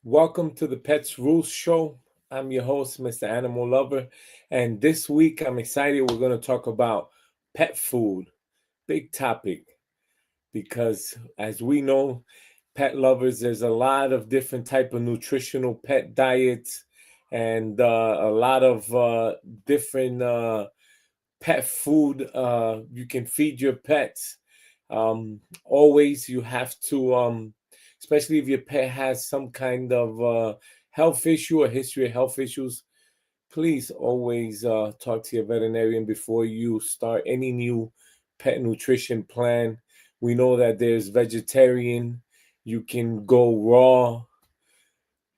Welcome to the Pets Rules Show. I'm your host, Mr. Animal Lover, and this week I'm excited. We're going to talk about pet food. Big topic because, as we know, pet lovers, there's a lot of different type of nutritional pet diets and a lot of different pet food you can feed your pets. Always you have to, especially if your pet has some kind of health issue or history of health issues, please always talk to your veterinarian before you start any new pet nutrition plan. We know that there's vegetarian, you can go raw,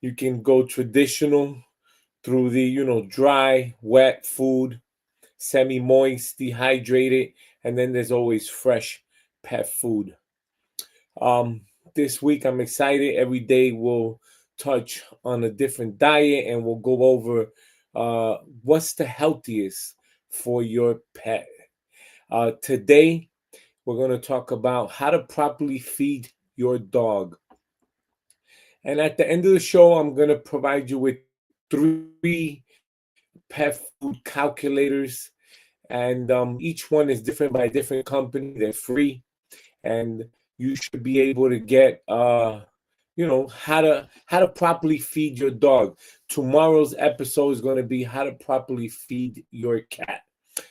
you can go traditional through the, dry, wet food, semi-moist, dehydrated, and then there's always fresh pet food. Um, this week I'm excited. Every day we'll touch on a different diet and we'll go over what's the healthiest for your pet. Today we're going to talk about how to properly feed your dog. And at the end of the show, I'm going to provide you with 3 pet food calculators, and each one is different by a different company. They're free, and you should be able to get how to properly feed your dog. Tomorrow's episode is going to be how to properly feed your cat,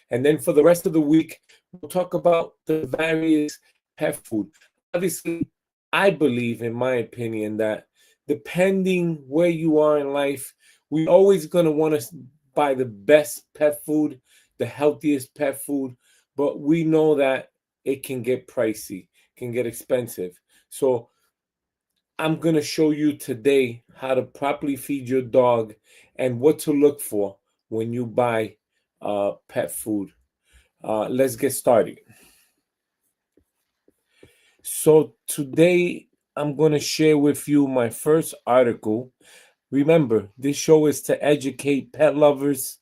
and then for the rest of the week we'll talk about the various pet food. Obviously, I believe, in my opinion, that depending where you are in life, we always going to want to buy the best pet food, the healthiest pet food, but we know that it can get pricey, can get expensive. So I'm going to show you today how to properly feed your dog and what to look for when you buy pet food. Let's get started. So today I'm going to share with you my first article. Remember, this show is to educate pet lovers,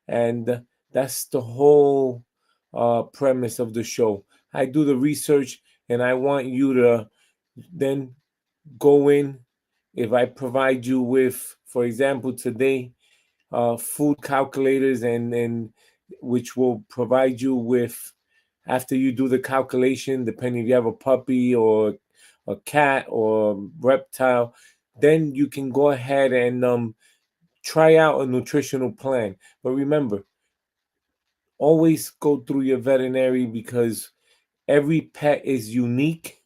and that's the whole premise of the show. I do the research, and I want you to then go in. If I provide you with, for example, today, food calculators, and which will provide you with, after you do the calculation, depending if you have a puppy or a cat or reptile, then you can go ahead and try out a nutritional plan. But remember, always go through your veterinary because every pet is unique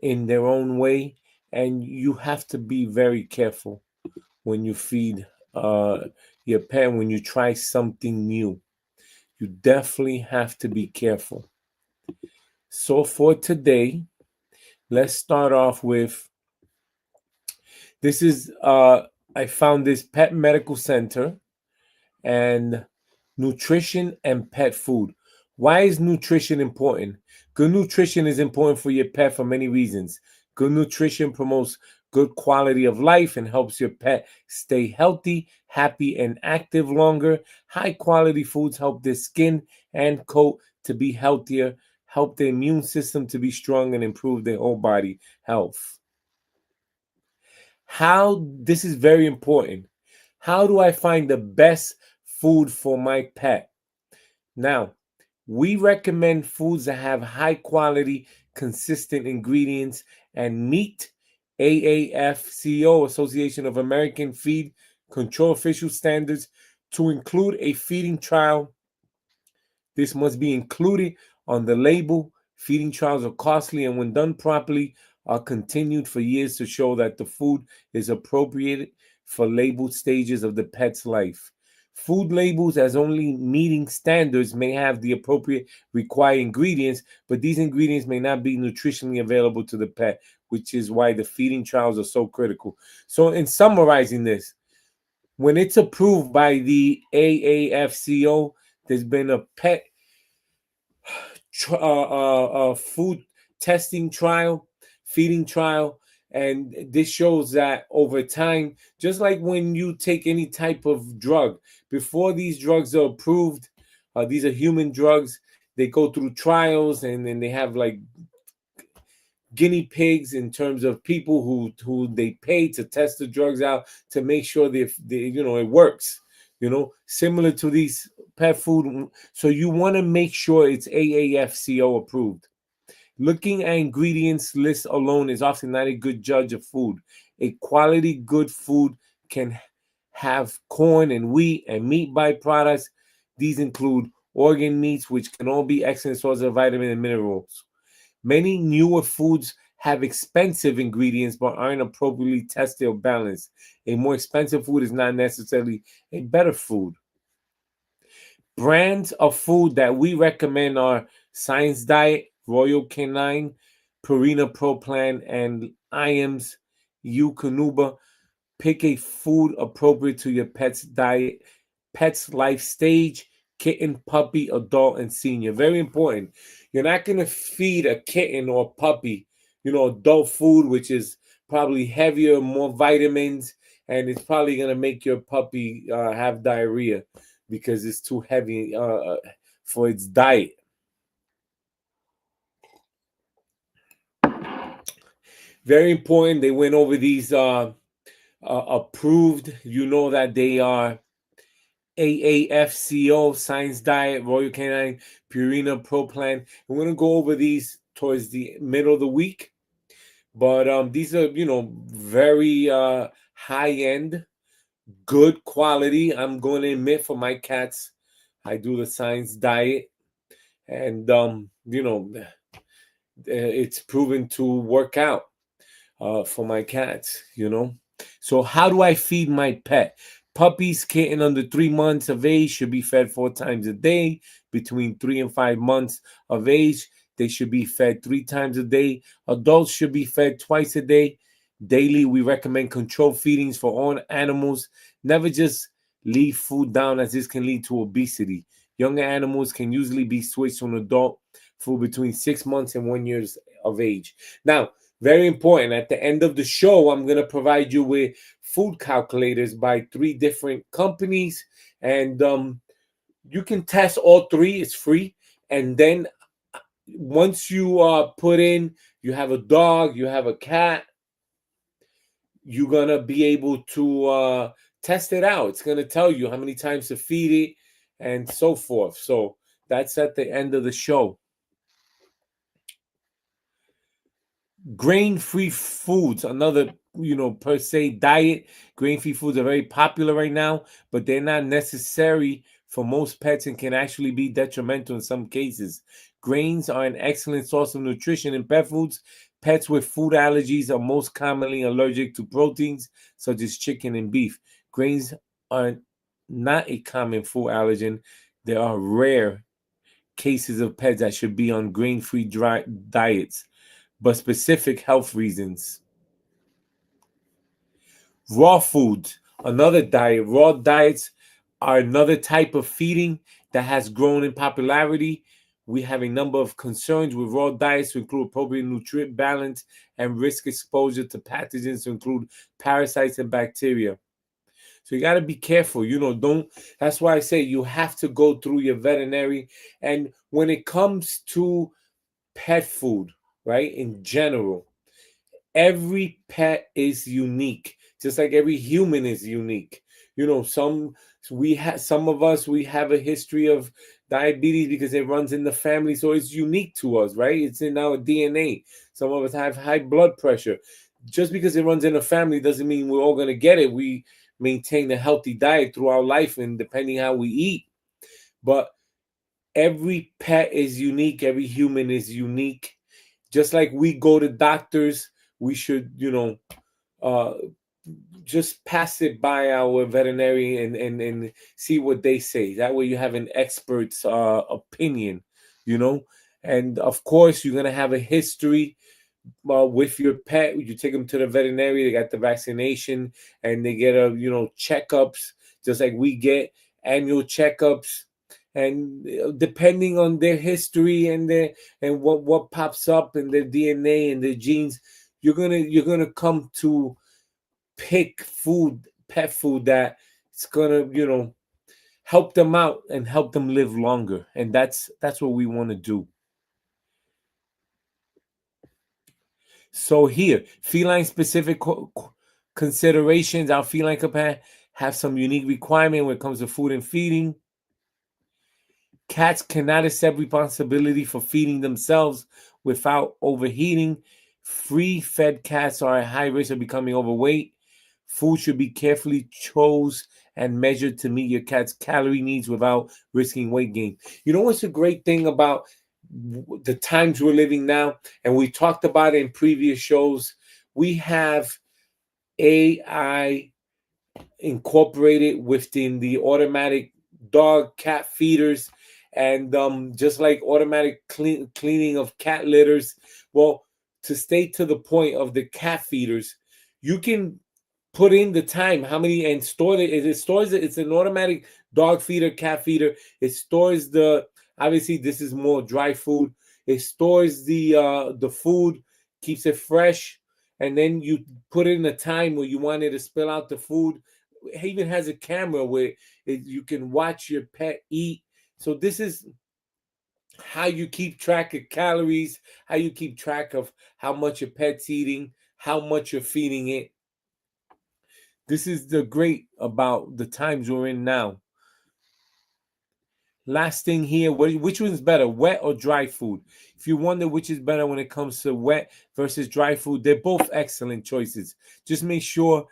in their own way, and you have to be very careful when you feed your pet, when you try something new. You definitely have to be careful. So for today, let's start off with this is I found this Pet Medical Center and nutrition and pet food. Why is nutrition important? Good nutrition is important for your pet for many reasons. Good nutrition promotes good quality of life and helps your pet stay healthy, happy, and active longer. High quality foods help their skin and coat to be healthier, help the immune system to be strong, and improve their whole body health. How this is very important. How do I find the best food for my pet? Now, we recommend foods that have high quality, consistent ingredients and meet AAFCO, Association of American Feed Control Official Standards, to include a feeding trial. This must be included on the label. Feeding trials are costly and, when done properly, are continued for years to show that the food is appropriate for labeled stages of the pet's life. Food labels, as only meeting standards, may have the appropriate required ingredients, but these ingredients may not be nutritionally available to the pet, which is why the feeding trials are so critical. So, in summarizing this, when it's approved by the AAFCO, there's been a pet food testing trial, feeding trial, and this shows that over time, just like when you take any type of drug, before these drugs are approved, these are human drugs. They go through trials, and then they have like guinea pigs in terms of people who they pay to test the drugs out to make sure they it works. Similar to these pet food. So you want to make sure it's AAFCO approved. Looking at ingredients list alone is often not a good judge of food. A quality good food can have corn and wheat and meat byproducts. These include organ meats, which can all be excellent sources of vitamin and minerals. Many newer foods have expensive ingredients but aren't appropriately tested or balanced. A more expensive food is not necessarily a better food. Brands of food that we recommend are Science Diet, Royal Canine, Purina Pro Plan, and IAMS Eukanuba. Pick a food appropriate to your pet's diet, pet's life stage, kitten, puppy, adult, and senior. Very important. You're not going to feed a kitten or puppy, adult food, which is probably heavier, more vitamins, and it's probably going to make your puppy have diarrhea because it's too heavy for its diet. Very important. They went over these approved. You know that they are AAFCO, Science Diet, Royal Canine, Purina Pro Plan. We're going to go over these towards the middle of the week. But these are, very high end, good quality. I'm going to admit for my cats, I do the Science Diet. And, it's proven to work out for my cats, So how do I feed my pet? Puppies, kitten under 3 months of age should be fed 4 times a day. Between 3 and 5 months of age, they should be fed 3 times a day. Adults should be fed twice a day. Daily, we recommend controlled feedings for all animals. Never just leave food down, as this can lead to obesity. Younger animals can usually be switched to an adult food between 6 months and 1 year of age. Now, very important, at the end of the show, I'm going to provide you with food calculators by 3 different companies. And you can test all 3. It's free. And then once you put in, you have a dog, you have a cat, you're going to be able to test it out. It's going to tell you how many times to feed it and so forth. So that's at the end of the show. Grain-free foods, another, per se diet. Grain-free foods are very popular right now, but they're not necessary for most pets and can actually be detrimental in some cases. Grains are an excellent source of nutrition in pet foods. Pets with food allergies are most commonly allergic to proteins such as chicken and beef. Grains are not a common food allergen. There are rare cases of pets that should be on grain-free diets, but specific health reasons. Raw foods, another diet. Raw diets are another type of feeding that has grown in popularity. We have a number of concerns with raw diets to include appropriate nutrient balance and risk exposure to pathogens to include parasites and bacteria. So you got to be careful, that's why I say you have to go through your veterinary. And when it comes to pet food, right, in general, every pet is unique, just like every human is unique. Some of us, we have a history of diabetes because it runs in the family, so it's unique to us, right? It's in our DNA. Some of us have high blood pressure. Just because it runs in the family doesn't mean we're all going to get it. We maintain a healthy diet throughout life and depending how we eat. But every pet is unique. Every human is unique. Just like we go to doctors, we should, just pass it by our veterinarian and see what they say. That way you have an expert's opinion, And of course, you're going to have a history with your pet. You take them to the veterinarian, they got the vaccination, and they get checkups, just like we get annual checkups. And depending on their history and what pops up in their DNA and their genes, you're gonna come to pick pet food that it's gonna help them out and help them live longer. And that's what we want to do. So here, feline specific considerations. Our feline companion have some unique requirement when it comes to food and feeding. Cats cannot accept responsibility for feeding themselves without overheating. Free-fed cats are at high risk of becoming overweight. Food should be carefully chose and measured to meet your cat's calorie needs without risking weight gain. You know what's a great thing about the times we're living now, and we talked about it in previous shows? We have AI incorporated within the automatic dog cat feeders, and just like automatic cleaning of cat litters. Well, to stay to the point of the cat feeders, you can put in the time, how many, and store it stores it. It's an automatic dog feeder, cat feeder. It stores the, obviously this is more dry food. It stores the food, keeps it fresh, and then you put in a time where you want it to spill out the food. It even has a camera where you can watch your pet eat. So this is how you keep track of calories, how you keep track of how much your pet's eating, how much you're feeding it. This is the great about the times we're in now. Last thing here, which one's better, wet or dry food? If you wonder which is better when it comes to wet versus dry food, they're both excellent choices. Just make sure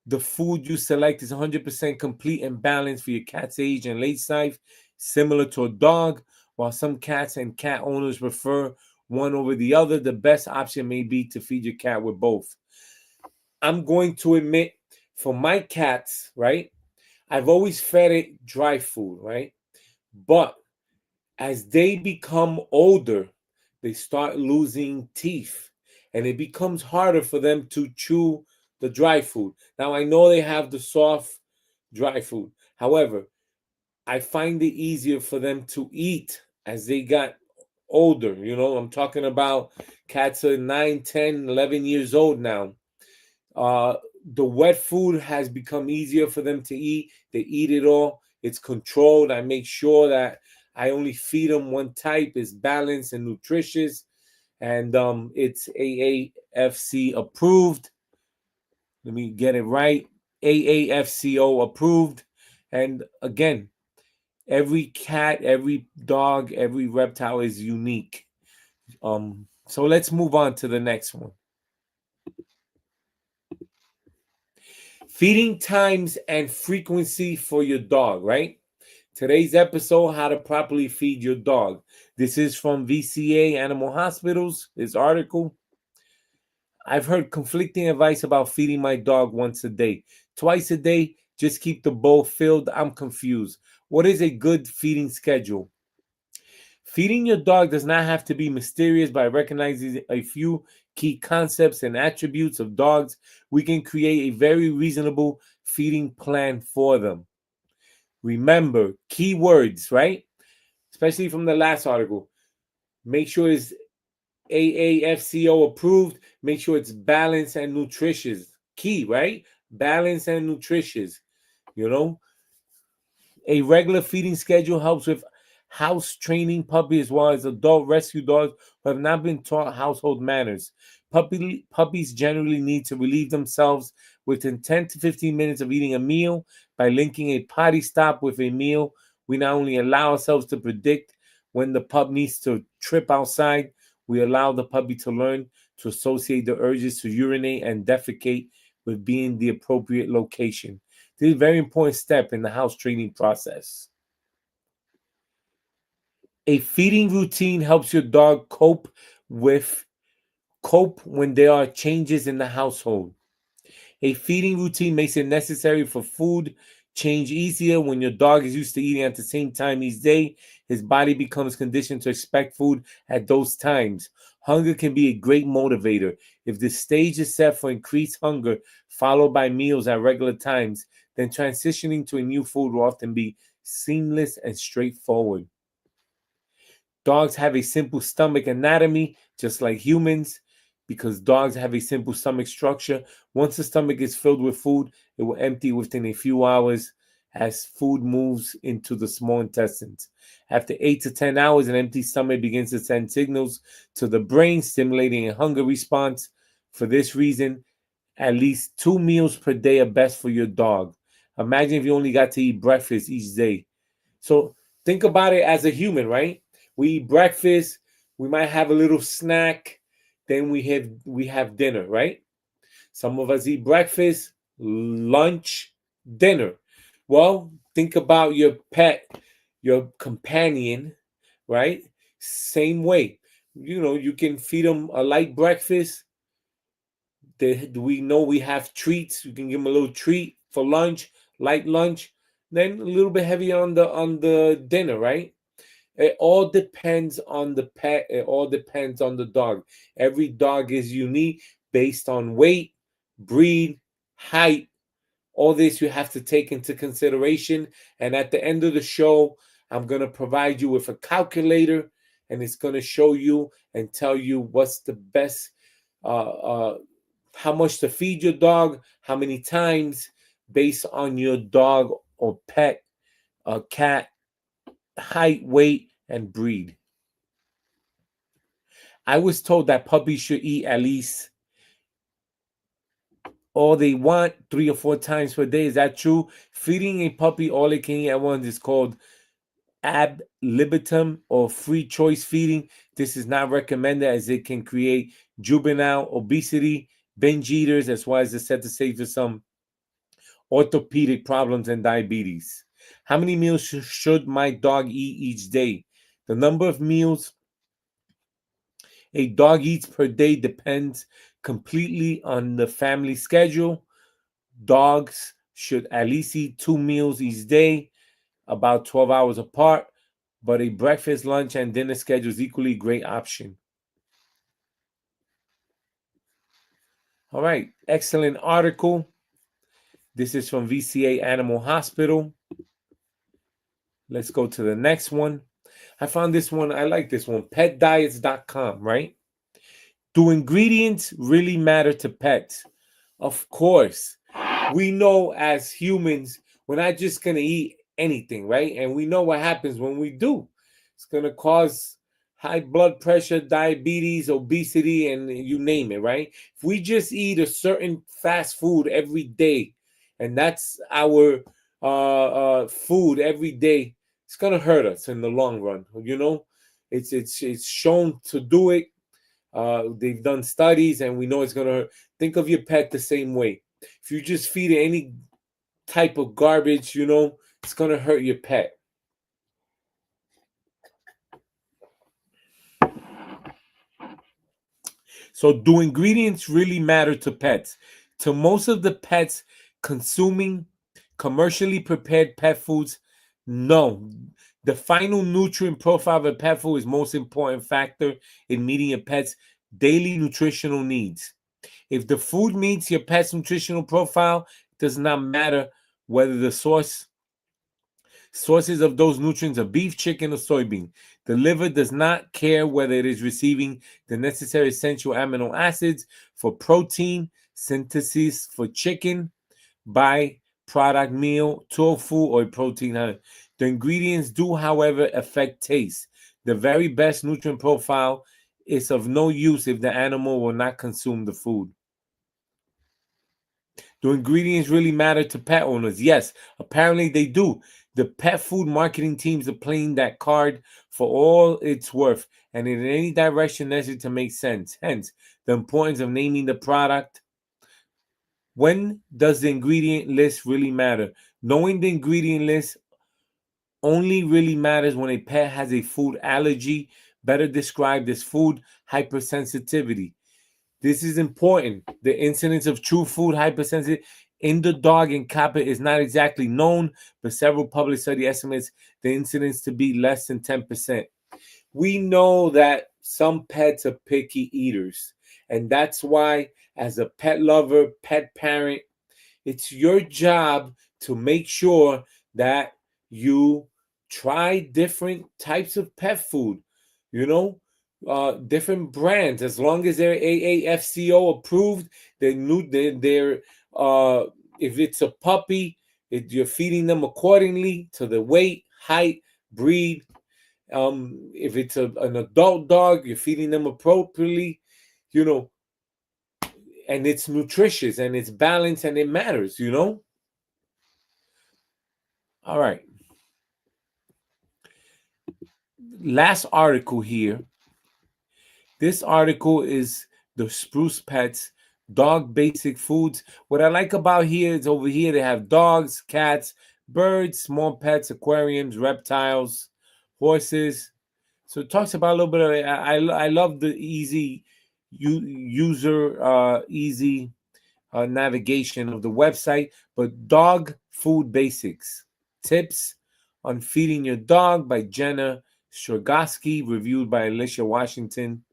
the food you select is 100% complete and balanced for your cat's age and late life, similar to a dog. While some cats and cat owners prefer one over the other, the best option may be to feed your cat with both. I'm going to admit, for my cats, right, I've always fed it dry food, right? But as they become older, they start losing teeth, and it becomes harder for them to chew the dry food. Now, I know they have the soft dry food. However, I find it easier for them to eat as they got older. You know, I'm talking about cats are 9, 10, 11 years old now. The wet food has become easier for them to eat. They eat it all. It's controlled. I make sure that I only feed them one type. It's balanced and nutritious, and it's AAFC approved. Let me get it right. AAFCO approved. And again, every cat, every dog, every reptile is unique. So let's move on to the next one. Feeding times and frequency for your dog, right? Today's episode, how to properly feed your dog. This is from VCA Animal Hospitals, this article. I've heard conflicting advice about feeding my dog once a day. Twice a day, just keep the bowl filled. I'm confused. What is a good feeding schedule? Feeding your dog does not have to be mysterious. By recognizing a few key concepts and attributes of dogs, we can create a very reasonable feeding plan for them. Remember, key words, right? Especially from the last article. Make sure it's AAFCO approved. Make sure it's balanced and nutritious. Key, right? Balanced and nutritious. You know, a regular feeding schedule helps with house training puppies as well as adult rescue dogs who have not been taught household manners. Puppies generally need to relieve themselves within 10 to 15 minutes of eating a meal. By linking a potty stop with a meal, we not only allow ourselves to predict when the pup needs to trip outside, we allow the puppy to learn to associate the urges to urinate and defecate with being the appropriate location. This is a very important step in the house training process. A feeding routine helps your dog cope when there are changes in the household. A feeding routine makes it necessary for food change easier. When your dog is used to eating at the same time each day, his body becomes conditioned to expect food at those times. Hunger can be a great motivator. If the stage is set for increased hunger, followed by meals at regular times, then transitioning to a new food will often be seamless and straightforward. Dogs have a simple stomach anatomy, just like humans, because dogs have a simple stomach structure. Once the stomach is filled with food, it will empty within a few hours. as food moves into the small intestines. After 8 to 10 hours, an empty stomach begins to send signals to the brain, stimulating a hunger response. For this reason, at least 2 meals per day are best for your dog. Imagine if you only got to eat breakfast each day. So think about it as a human, right? We eat breakfast, we might have a little snack, then we have dinner, right? Some of us eat breakfast, lunch, dinner. Well, think about your pet, your companion, right? Same way. You can feed them a light breakfast. We know we have treats. You can give them a little treat for lunch, light lunch, then a little bit heavy on the dinner, right? It all depends on the pet. It all depends on the dog. Every dog is unique based on weight, breed, height. All this you have to take into consideration. And at the end of the show, I'm going to provide you with a calculator, and it's going to show you and tell you what's the best, how much to feed your dog, how many times, based on your dog or pet, cat, height, weight, and breed. I was told that puppies should eat at least all they want 3 or 4 times per day. Is that true? Feeding a puppy all they can eat at once is called ab libitum or free choice feeding. This is not recommended as it can create juvenile obesity, binge eaters, as well as it's said to save for some orthopedic problems and diabetes. How many meals should my dog eat each day? The number of meals a dog eats per day depends completely on the family schedule. Dogs should at least eat 2 meals each day, about 12 hours apart, but a breakfast, lunch, and dinner schedule is equally a great option. All right, excellent article. This is from VCA Animal Hospital. Let's go to the next one. I found this one. I like this one. Petdiets.com, right? Do ingredients really matter to pets? Of course. We know as humans, we're not just going to eat anything, right? And we know what happens when we do. It's going to cause high blood pressure, diabetes, obesity, and you name it, right? If we just eat a certain fast food every day, and that's our food every day, it's going to hurt us in the long run. It's shown to do it. They've done studies, and we know it's going to hurt. Think of your pet the same way. If you just feed it any type of garbage, it's going to hurt your pet. So, do ingredients really matter to pets? To most of the pets consuming commercially prepared pet foods, no. The final nutrient profile of a pet food is most important factor in meeting a pet's daily nutritional needs. If the food meets your pet's nutritional profile, it does not matter whether the sources of those nutrients are beef, chicken, or soybean. The liver does not care whether it is receiving the necessary essential amino acids for protein synthesis for chicken, byproduct meal, tofu, or protein. The ingredients do, however, affect taste. The very best nutrient profile is of no use if the animal will not consume the food. Do ingredients really matter to pet owners? Yes, apparently they do. The pet food marketing teams are playing that card for all it's worth and in any direction necessary to make sense. Hence, the importance of naming the product. When does the ingredient list really matter? Knowing the ingredient list only really matters when a pet has a food allergy, better described as food hypersensitivity. This is important. The incidence of true food hypersensitivity in the dog and cat is not exactly known, but several public study estimates the incidence to be less than 10%. We know that some pets are picky eaters, and that's why, as a pet lover, pet parent, it's your job to make sure that you try different types of pet food, different brands, as long as they're AAFCO approved. They're if it's a puppy, You're feeding them accordingly to the weight, height, breed. If it's an adult dog, you're feeding them appropriately, you know, and it's nutritious and it's balanced and it matters, you know. All right. Last article here. This article is the Spruce Pets Dog Basic Foods. What I like about here is over here they have dogs, cats, birds, small pets, aquariums, reptiles, horses. So it talks about a little bit of it. I love the easy user easy navigation of the website. But dog food basics tips on feeding your dog by Jenna Strogoski, reviewed by Alicia Washington.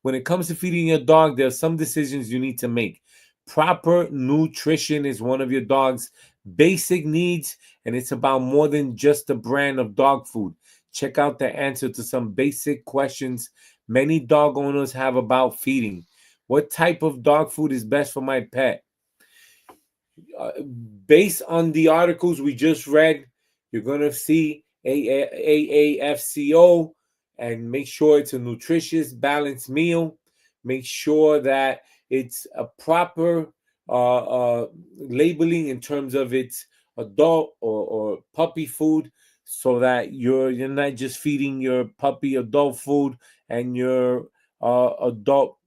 When it comes to feeding your dog, there are some decisions you need to make. Proper nutrition is one of your dog's basic needs, and it's about more than just the brand of dog food. Check out the answer to some basic questions many dog owners have about feeding. What type of dog food is best for my pet? Based on the articles we just read, you're going to see AAFCO and make sure it's a nutritious, balanced meal. Make sure that it's a proper labeling in terms of its adult or puppy food, so that you're not just feeding your puppy adult food and your adult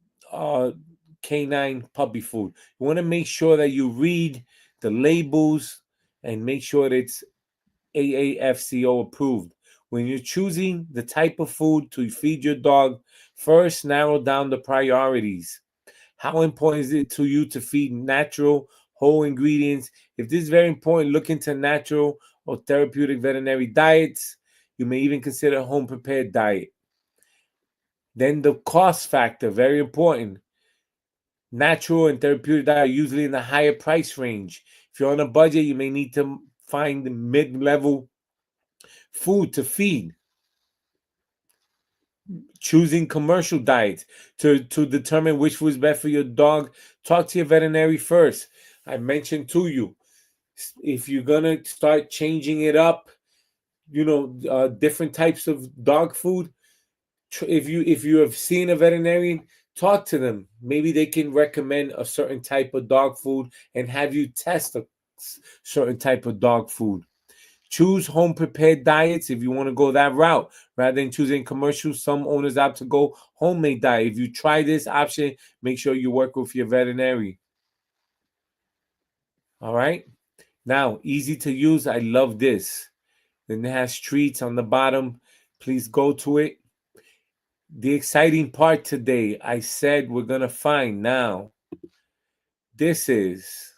canine puppy food. You want to make sure that you read the labels and make sure that it's AAFCO approved. When you're choosing the type of food to feed your dog, first narrow down the priorities. How important is it to you to feed natural, whole ingredients? If this is very important, look into natural or therapeutic veterinary diets. You may even consider a home-prepared diet. Then the cost factor, very important. Natural and therapeutic diet are usually in the higher price range. If you're on a budget, you may need to find the mid-level food to feed. Choosing commercial diets to determine which food is best for your dog. Talk to your veterinary first. I mentioned to you, if you're gonna start changing it up, different types of dog food. If you have seen a veterinarian, talk to them. Maybe they can recommend a certain type of dog food and have you test a certain type of dog food. Choose home prepared diets if you want to go that route rather than choosing commercial. Some owners opt to go homemade diet. If you try this option, make sure you work with your veterinarian. All right. Now, easy to use. I love this. Then it has treats on the bottom. Please go to it. The exciting part today, I said we're going to find now. This is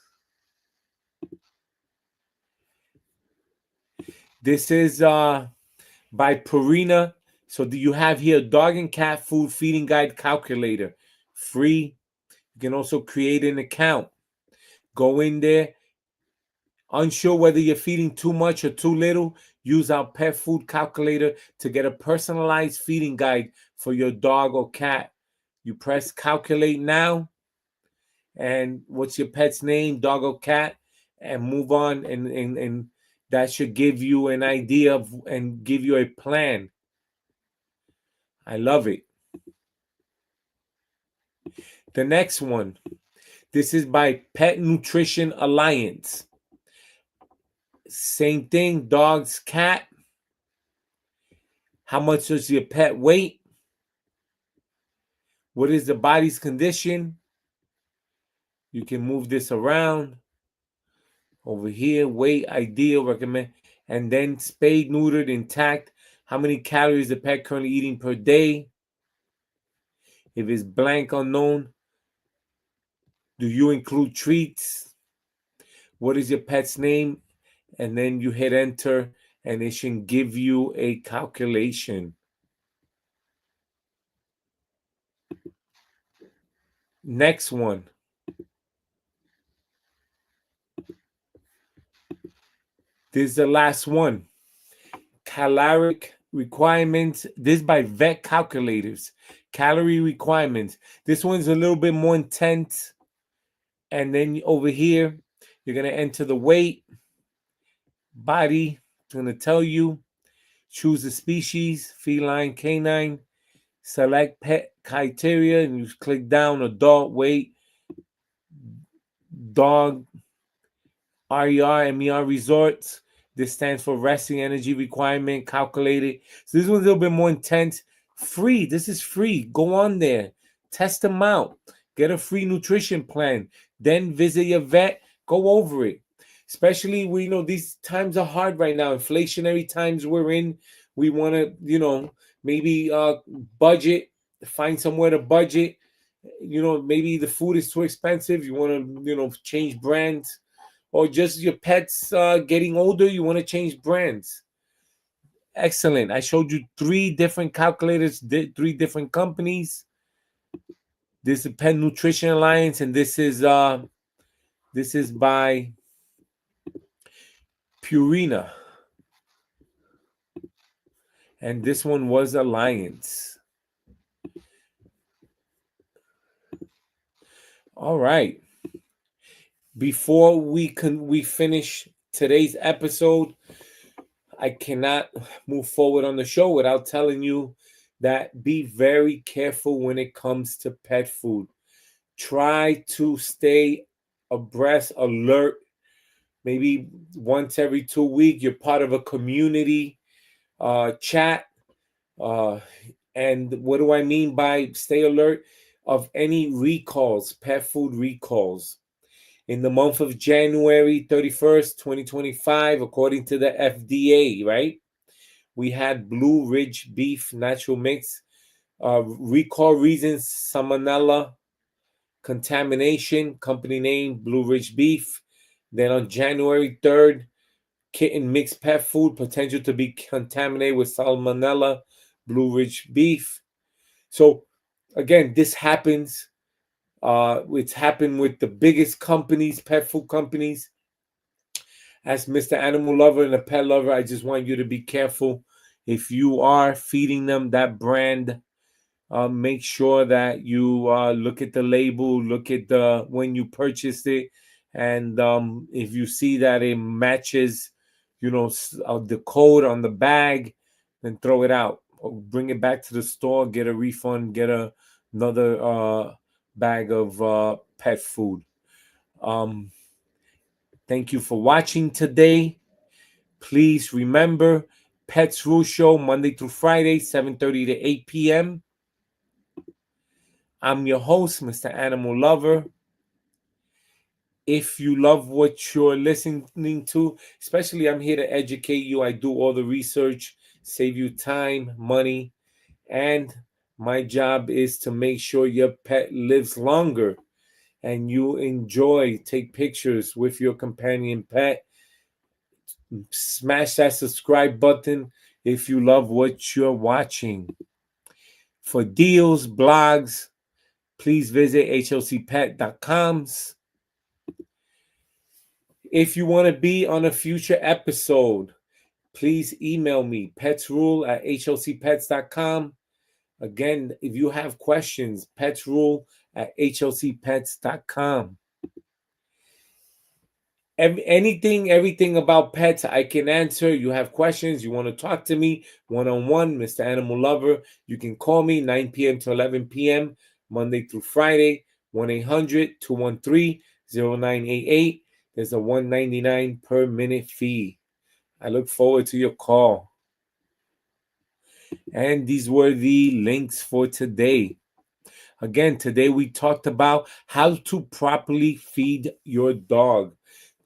by Purina. So do you have here dog and cat food feeding guide calculator? Free. You can also create an account. Go in there. Unsure whether you're feeding too much or too little? Use our pet food calculator to get a personalized feeding guide for your dog or cat. You press calculate now. And what's your pet's name, dog or cat? And move on. And that should give you an idea of and give you a plan. I love it. The next one. This is by Pet Nutrition Alliance. Same thing, dogs, cat. How much does your pet weigh? What is the body's condition? You can move this around. Over here, weight, ideal, recommend. And then spayed, neutered, intact. How many calories the pet currently eating per day? If it's blank, unknown. Do you include treats? What is your pet's name? And then you hit enter and it should give you a calculation. Next one. This is the last one. Caloric requirements. This by Vet Calculators. Calorie requirements. This one's a little bit more intense. And then over here, you're going to enter the weight. body. It's going to tell you. Choose the species, feline, canine. Select pet criteria, and you click down adult, weight, dog, RER, resorts. This stands for resting energy requirement calculated. So this one's a little bit more intense. Free. This is free. Go on there. Test them out. Get a free nutrition plan. Then visit your vet. Go over it. Especially, we know these times are hard right now. Inflationary times we're in. We want to, maybe budget. Find somewhere to budget. Maybe the food is too expensive. You want to, change brands, or just your pets getting older, you want to change brands. Excellent. I showed you 3 different calculators, 3 different companies. This is Pet Nutrition Alliance, and this is by Purina, and this one was Alliance. All right. Before we finish today's episode, I cannot move forward on the show without telling you that be very careful when it comes to pet food. Try to stay abreast, alert. Maybe once every 2 weeks, you're part of a community chat. And what do I mean by stay alert? Of any recalls, pet food recalls. In the month of January 31st, 2025, according to the FDA, right? We had Blue Ridge Beef Natural Mix. Recall reasons, salmonella, contamination, company name, Blue Ridge Beef. Then on January 3rd, kitten mixed pet food, potential to be contaminated with salmonella, Blue Ridge Beef. So again, this happens. It's happened with the biggest companies, pet food companies. As Mr. Animal Lover and a pet lover, I just want you to be careful. If you are feeding them that brand, make sure that you look at the label, look at when you purchased it, and if you see that it matches, the code on the bag, then throw it out. Or bring it back to the store, get a refund, get another bag of pet food. Thank you for watching today. Please remember, Pets Rule Show, Monday through Friday, 7:30 to 8 p.m. I'm your host, Mr. Animal Lover. If you love what you're listening to, especially I'm here to educate you. I do all the research, save you time, money, and my job is to make sure your pet lives longer and you take pictures with your companion pet. Smash that subscribe button if you love what you're watching. For deals, blogs, please visit hlcpet.com. If you want to be on a future episode, please email me, petsrule@hlcpets.com. Again, if you have questions, petsrule@hlcpets.com. Everything about pets, I can answer. You have questions, you want to talk to me one-on-one, Mr. Animal Lover, you can call me 9 p.m. to 11 p.m., Monday through Friday, 1-800-213-0988. There's a $1.99 per minute fee. I look forward to your call. And these were the links for today. Again, today we talked about how to properly feed your dog.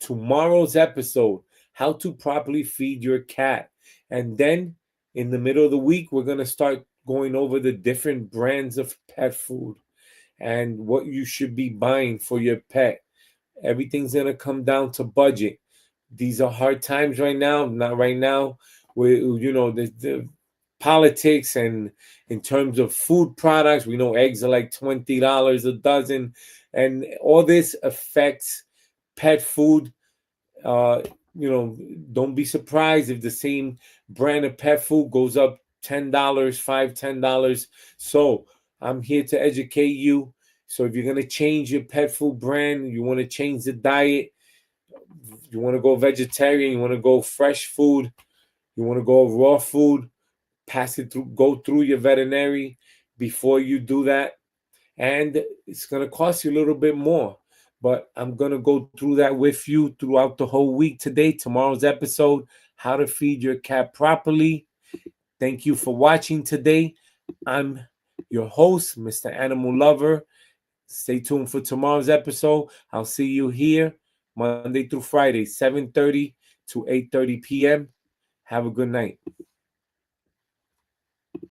Tomorrow's episode, how to properly feed your cat. And then in the middle of the week, we're going to start going over the different brands of pet food and what you should be buying for your pet. Everything's going to come down to budget. These are hard times right now. Not right now. The politics, and in terms of food products, we know eggs are like $20 a dozen, and all this affects pet food. Don't be surprised if the same brand of pet food goes up $10, $10. So I'm here to educate you. So if you're going to change your pet food brand, you want to change the diet, you want to go vegetarian, you want to go fresh food, you want to go raw food, pass it through, go through your veterinary before you do that. And it's going to cost you a little bit more. But I'm going to go through that with you throughout the whole week today. Tomorrow's episode, how to feed your cat properly. Thank you for watching today. I'm your host, Mr. Animal Lover. Stay tuned for tomorrow's episode. I'll see you here Monday through Friday, 7:30 to 8:30 p.m. Have a good night.